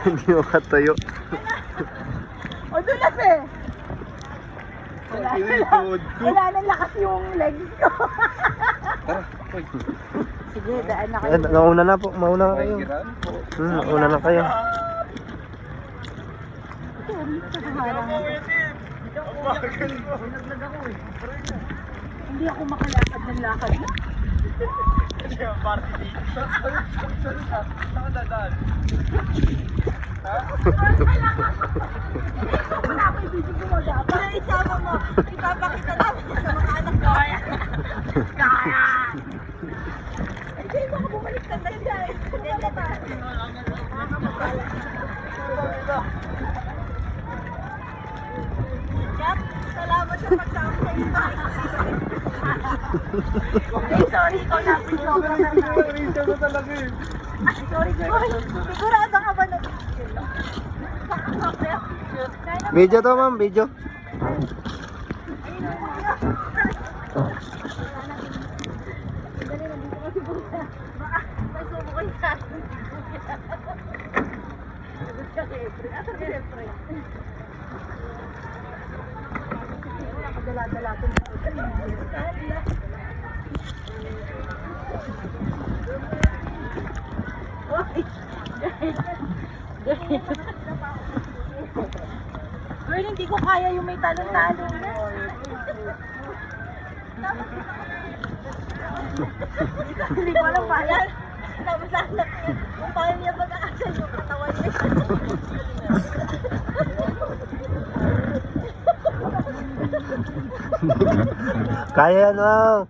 Hindi mo katayo. O, dulas eh. Wala nang lakas yung legs ko. Sige, daan na kayo. Nauna na po, mauna na kayo. Mauna na kayo. Hindi ako makalakad ng lakad. Isama mo, ipapakita namin sa mga anak ko. Kaya! Hindi mo ako bumalik ka na dyan. Jack, salamat sa pagsama sa iba. Sorry, ikaw na. Sorry, girl. Sigurado ka ba na? Video to ma'am, video. Girl, hindi ko kaya yung may talon-talon na. Hindi ko alam ba yan? Tapos anak, kung paano niya pag-aasal yung katawan niya. Kaya yan ma'am.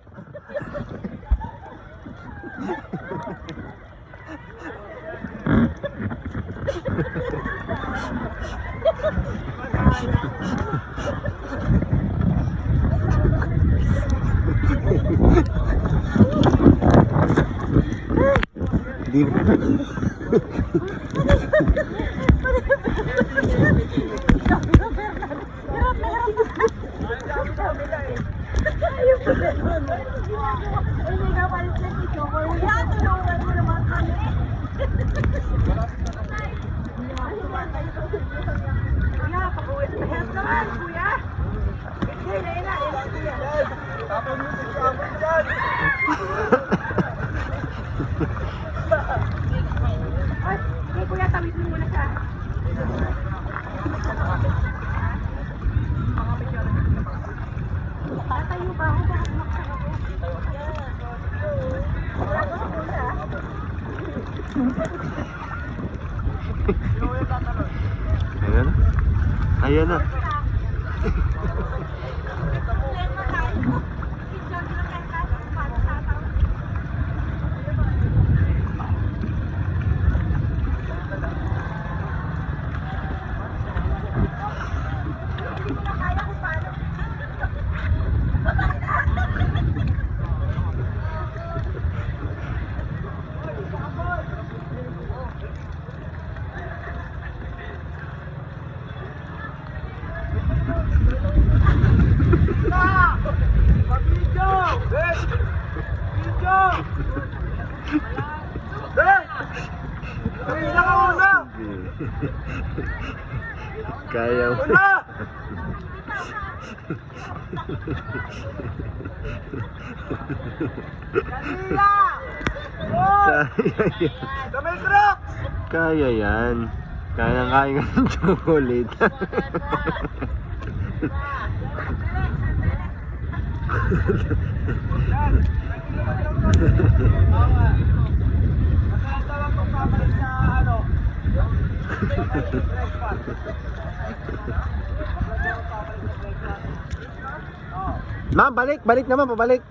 Di Kuya, tawid mo muna siya. Tatayo ba ako? Baka kumaksak ako. Wala ko sa muna. Ayan na. Ayan na. Kaya mo. Kaya yan. Kaya nga ng chocolate. Ma'am, balik naman, pabalik.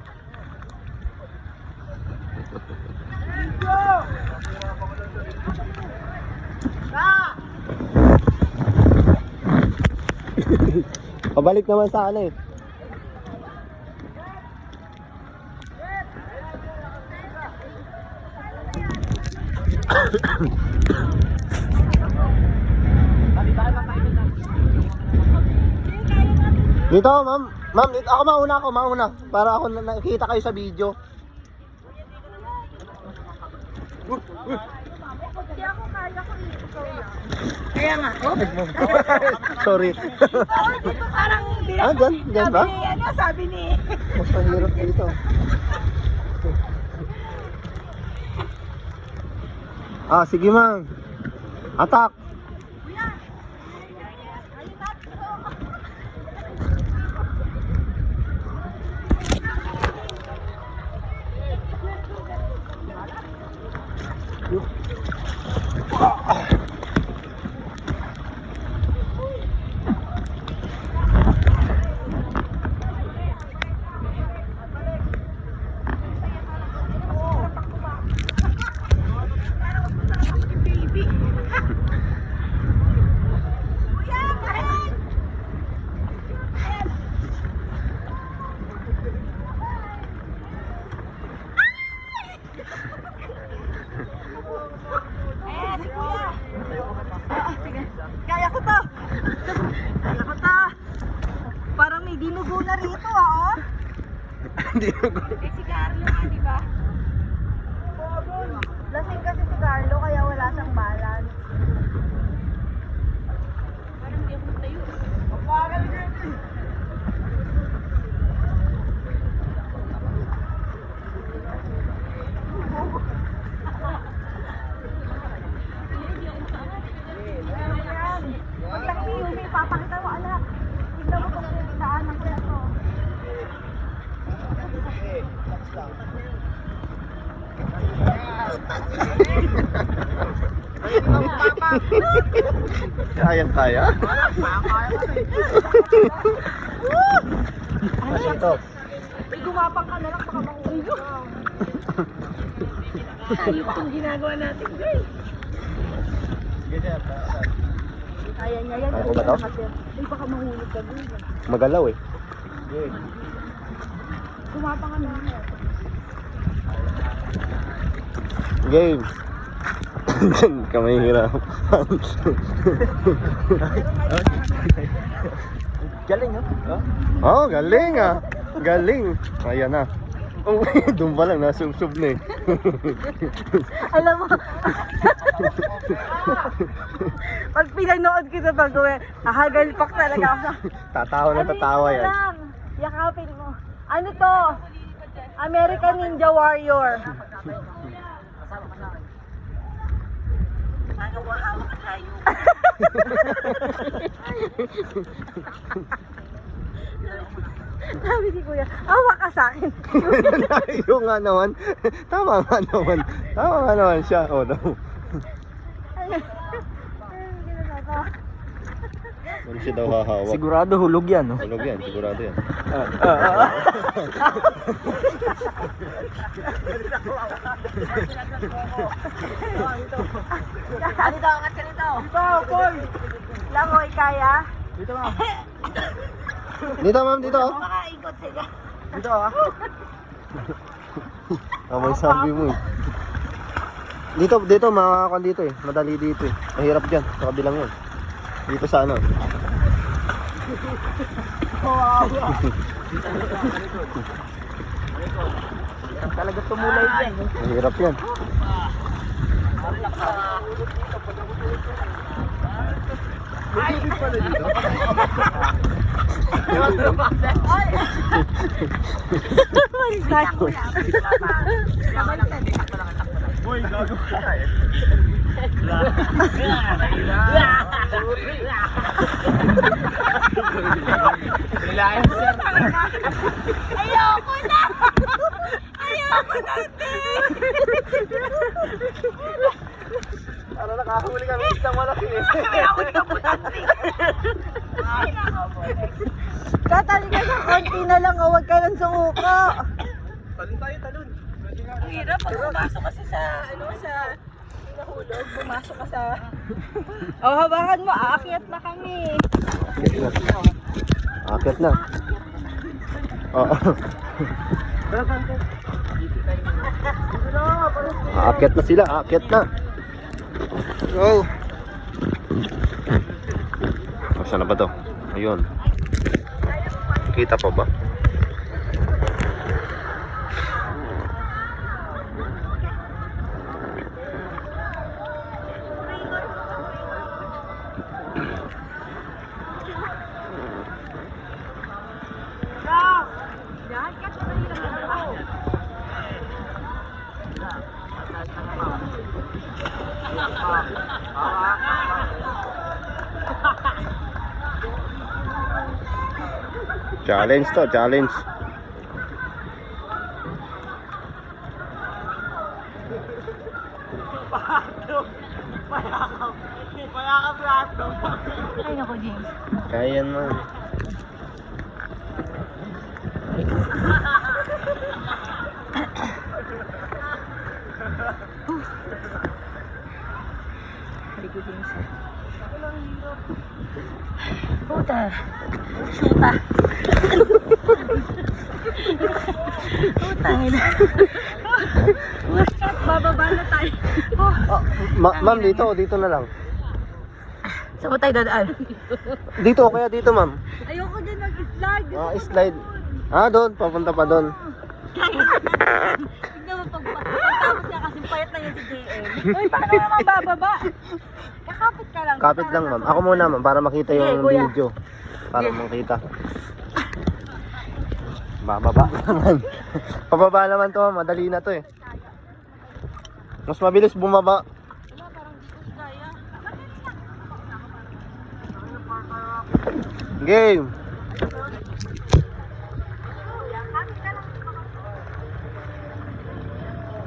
Pabalik naman sa ano eh. Dito, ma'am. Ma'am, dito ako mauna para ako nakita kayo sa video. Hindi ako kaya ko ikaw lang. Kaya nga. Sorry. Dito parang Dyan ba? Sabi ni Mas mahirap dito. Sige mang. Atak. Kuya. Ayun natin to. Baby. Kuya, kahit. Si Kuya. Sige. Kaya ko to. Kaya ko to. Parang may dinugo na rito, oh. Hindi ako. Si Carlo nga, di ba? Lasing kasi si Carlo, kaya wala siyang balance. Parang hindi ako tayo. Parang pag laki yung may papakita mo, anak. Tignan mo kung saan ang kweto. Kaya. Ito. May gumapang ka na lang, baka mahulog. Ayun itong ginagawa natin, guys. Kaya niya yan. Kaya ko ba to? Ay, baka mahulog ka doon. Magalaw eh. Gumapang ka na. Game. Diyan ka mahihirap. Galing, no? Oh, galing ah. Galing. Ayan na. Oh, doon pa lang, nasubsob na eh. Alam mo, pag pinanood kita pag gawin, hahagalpak talaga ako. Tatawa na tatawa yan. Lang, yakapin mo. Ano to? American Ninja Warrior. Ano mo hawak ka tayo? Sabi ni Kuya, awa ka sa akin. Yung nga naman. Tama nga naman. Tama nga naman siya. Oh, no. Ano siya daw hahawak? Sigurado hulog yan, no? Tulog yan, sigurado yan. Ganito, angat ka nito. Ito, Paul. Langoy, kaya? Dito, ma'am. Dito, ma'am, dito. Makaikot sila. Dito, ah. Tama yung sabi mo eh. Dito, makakakuan dito eh. Madali dito eh. Mahirap dyan, sa kabilang yun. Dito sa ano. Talaga tumulay dyan, no? Mahirap yan. Boy, gago ka eh. Relayan, sir. Ayoko na! Ayoko na, Ano, nakahuli kami isang malaki eh. Ayoko na po natin. Tatali ka sa konti na lang, huwag ka lang sumuko. Talon tayo, talon. Ang hirap pag pumasok kasi sa, sa nahulog, pumasok ka sa... hawakan mo, aakyat na kami. Akit na. Oo. Aakyat na sila, aakyat na. Go. Saan na ba to? Ayun. Kita pa ba? Challenge to, challenge. Ay, naku, James. Kaya yan man. Hindi ko, James. Puta. Shoota. Putang ina. Bababa na tayo. Ma'am, dito na lang. Saan mo tayo dadaan? Dito, kaya dito ma'am. Ayoko dyan mag-slide. Slide. Doon, papunta pa doon. Tignan mo pagtapos niya kasi payat na yun si JM. Uy, paano naman bababa? Kakapit ka lang. Kapit lang ma'am. Ako muna ma'am, para makita yung Sige, kuya. video. Para makita. Bababa naman. Pababa naman to, madali na to eh. Mas mabilis bumaba. Wala, parang di ko kaya. Game.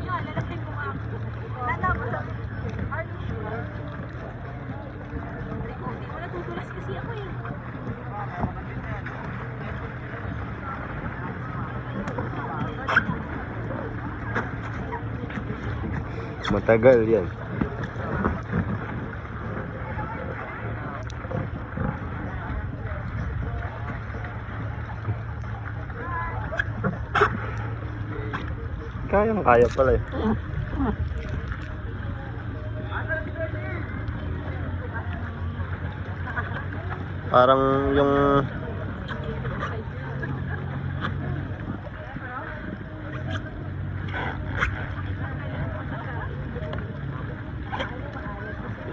Yan, lalagay mo nga. Tatapos ako. Are you sure? Hindi mo natutulas kasi ako eh. Matagal yan. Kaya pala eh. Parang yung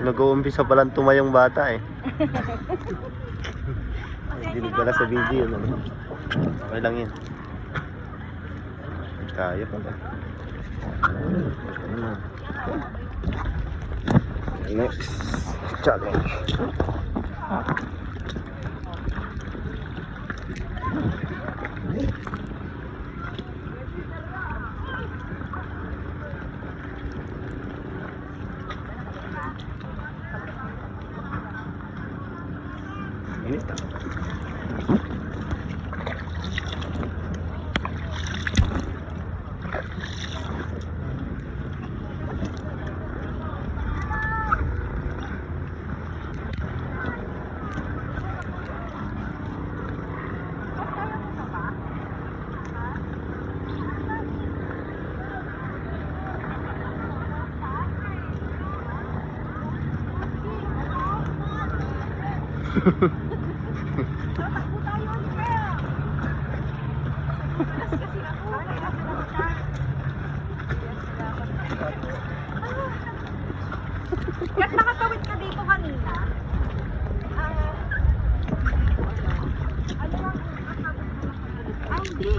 nag-uumpisa palang tumayong bata eh. Dinig pala sa video yun. Ano? Okay lang yan. Kaya pala. Next challenge. Init ah. Kahit nakatawid ka dito kanina. Hindi.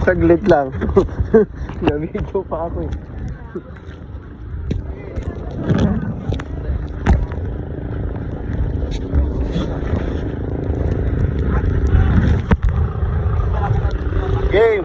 Saglit lang. Na-video pa ako eh. Game.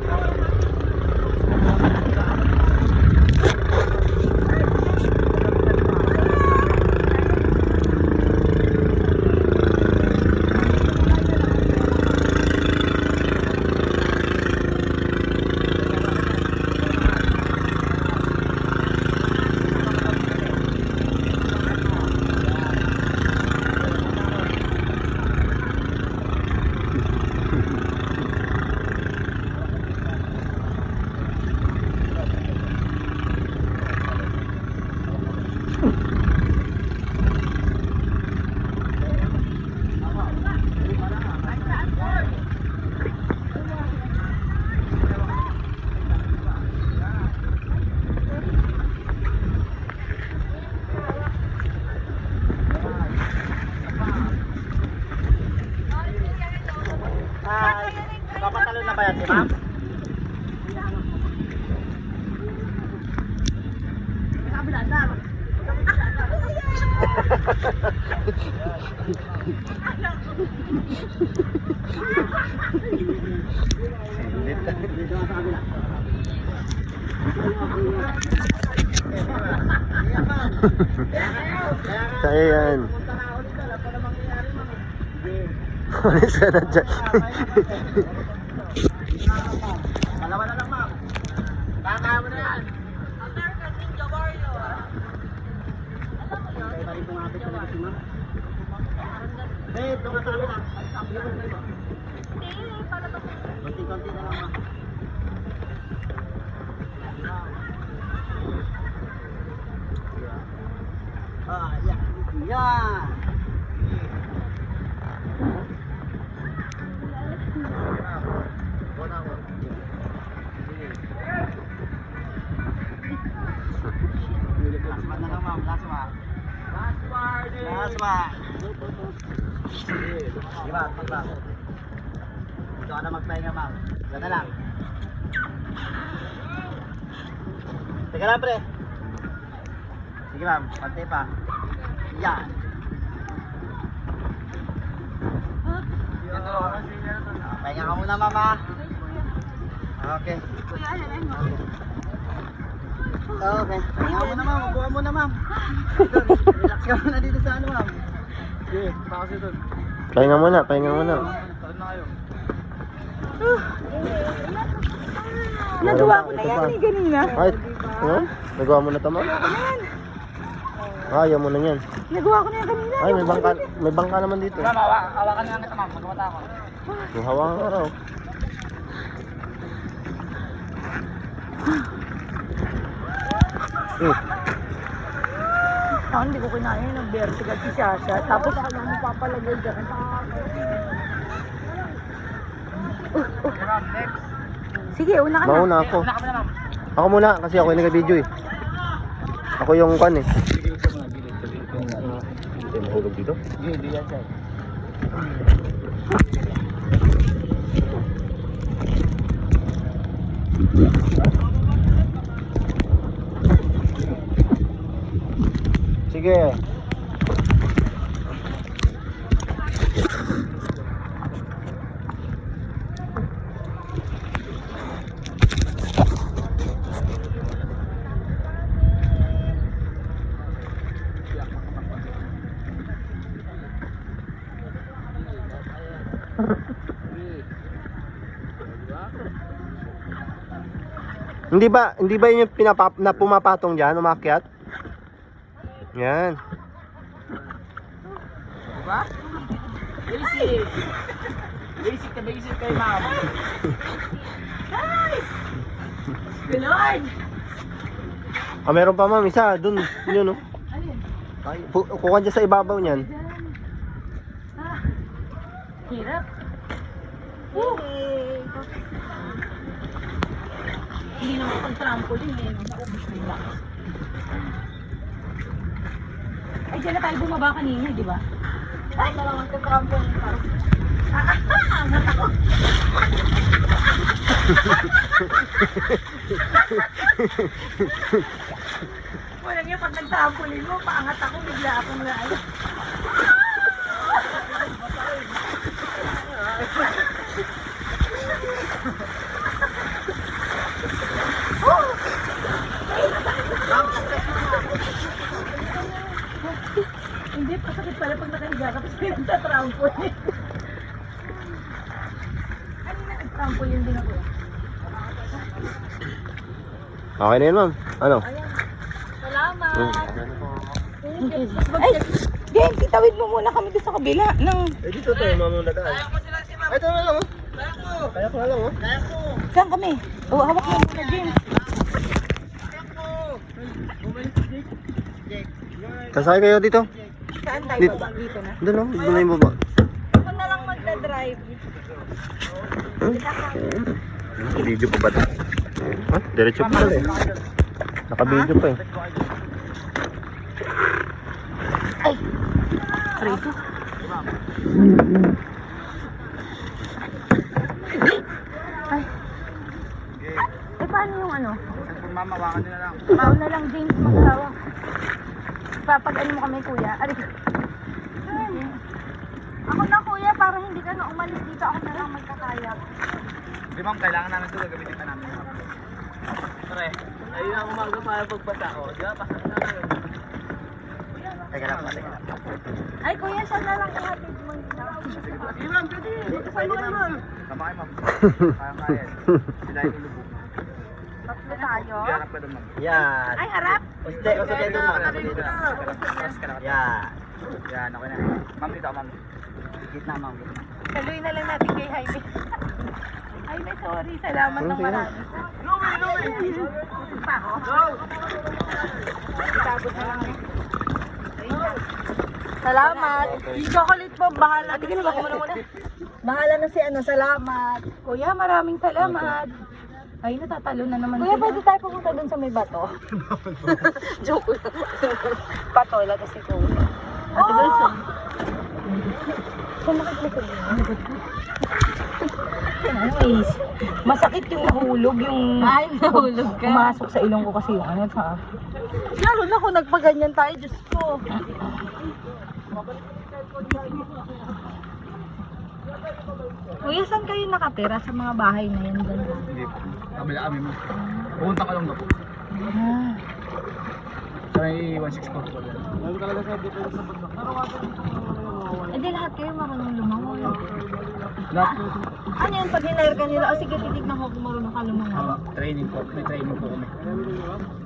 pa yan, di ba? Kaya yan. Alis ka na dyan. Dalawa na lang, ma'am. Kaya mo na yan. American Ninja Warrior. Kaya rin pumapit talaga si ma'am. Babe, doon ka sa amin, ah. Konti-konti na lang, ma'am. Ah, yeah. Yeah. Last one na lang, ma'am. Last one. Last one. Sige, ma'am. Mag-ma'am. Dito ka na magpahinga, ma'am. Diyan na lang. Teka lang, pre. Sige, ma'am. Pantay pa. Yan. Pahinga ka muna, mama. Okay. Okay. Pahinga ka muna, ma'am. Upuan muna, ma'am. Relax ka muna dito sa ano, ma'am. Sige, pa kasi doon. Pahinga muna, pahinga muna. Saan na kayo? Nagawa ko na yan eh, kanina. Ay, ano? Nagawa mo na ito, ma'am? Ayaw mo na yan. Nagawa ko na yan kanina. Ay, may bangka naman dito. Ma'am, hawakan na lang ito, ma'am. Magkamata ako. Yung hawakan ka raw. Ako hindi ko kinaya ng vertical si Shasha. Tapos ako nang mapapalagay dyan. Okay, ma'am. Next. Sige, una ka na. Mauna ako. Una ka muna, ma'am. Ako muna, kasi ako yung nag-video eh. Ako yung kan eh. Hindi mahulog dito. Hindi yan, sir. Sige. Hindi ba yun yung na pumapatong diyan, umakyat? Yan. Diba? Basic. Basic na basic kay ma'am. Ganon! Ah, meron pa ma'am, isa, dun, yun no. Kukuha dyan sa ibabaw niyan. Hirap. Hindi naman pag-trampoline eh. Naubos na yung lakas. Ay, dyan na tayo bumaba kanina, di ba? Ay, na lang magka-trampoline pa. Angat ako. Wala niya, pag nag-trampoline mo, paangat ako, bigla akong lalo. Hindi, pasakit pala pag nakahiga ka kasi nagtatrampoline. Kanina nag-trampoline din ako. Okay na yun ma'am. Ano? Ayan. Salamat. Hmm. Ay, Gen, itawid mo muna kami doon sa kabila. Eh dito tayo mamuna tayo. Kaya ko sila si ma'am. Ay, ito na lang oh. Kaya ko na lang oh. Saan kami? O, hawak mo muna, Gen. Sasakay kayo dito? Saan tayo Dito. baba? Dito na. Doon oh, doon na yung baba. Ako na lang magdadrive. Video pa ba ito? Ha? Diretso pa pala eh. Naka-video pa eh. Ay! Rito. Ikaw na lang, James, mag-awa. Papag-ano mo kami, kuya. Aray. Ako na, kuya, para hindi ka na umalis dito. Ako na lang magkakayak. Di ma'am, kailangan namin ito. Gagamitin pa namin. Pare, ayun ang umaga para pagbasa. O, di ba? Pasok na kayo. Teka lang, teka lang. Ay, kuya, siya na lang ihatid mo. Sige ma'am, pwede. Pwede ma'am. Tama kayo ma'am. Kaya-kaya. Sila yung ilubog. Tatlo tayo. Iharap ka doon ma'am. Yan. Ay, harap. Uste, uste dito. Yan. Yan, okay na. Ma'am, dito ako ma'am. Gitna ma'am. Saluhin na lang natin kay Jaime. Jaime, sorry. Salamat ng marami. Pa ako? Itabot na lang eh. Salamat. Yung chocolate po, bahala. Bahala na si ano, salamat. Kuya, maraming salamat. Ay, natatalo na naman. Kuya, pwede tayo pumunta dun sa may bato. Joke lang. Patola kasi ko. Ate Wilson. Saan nakikita ko? Masakit yung nahulog, yung nahulog ka. Pumasok sa ilong ko kasi yung ano sa. Lalo na kung nagpaganyan tayo, Diyos ko. Kuya, saan kayo nakatira sa mga bahay na yan? Hindi po. Kabila kami mo. Pupunta ka lang na po. Ah. Sa may 164 po. Lalo talaga sa dito sa bundok. Eh di lahat kayo marunong lumangoy. Lahat Ano yun, pag hinire ka nila, o sige, titignan ko kung marunong ka lumangoy. training po. May training po kami.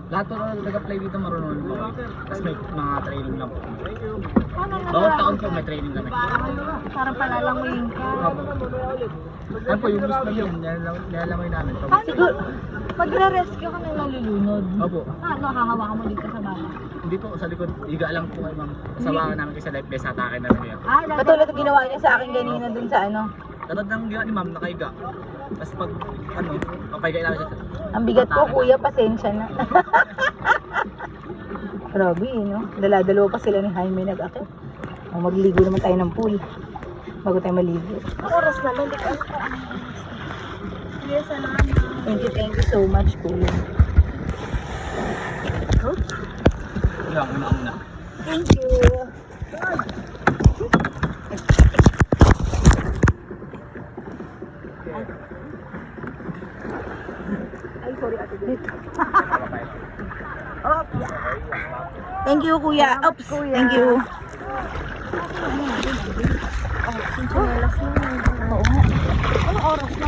Lahat po na nag-apply dito marunong po. Tapos may mga training lang po. Paano na Bawat taon po may training kami. Parang palalangoyin ka. Opo. Ano po yung gusto yun? Nilalangoy namin. Siguro, magre-rescue ka na nalulunod. Opo. Ano, hahawakan mo dito sa baba? Hindi po, sa likod. Iga lang po kayo ma'am. Kasabahan namin kayo sa life vest. Atake na rin yan. Katulad ng ginawa niya sa akin kanina dun sa ano. Katulad ng ginawa ni ma'am, nakaiga. Tapos pag, ano, papaigay namin siya. Ang bigat ko, kuya, pasensya na. Grabe, no? Dala-dalawa pa sila ni Jaime nag-akit. O, magligo naman tayo ng pool. Bago tayo maligo. Ang oras naman, di ka Kuya, salamat. Thank you so much, kuya. Yan, una. Thank you. Ay, sorry, ate. Dito. Oh, thank you, kuya. Oops, thank you. Oh, sinchinelas na. Oo nga. Anong oras na?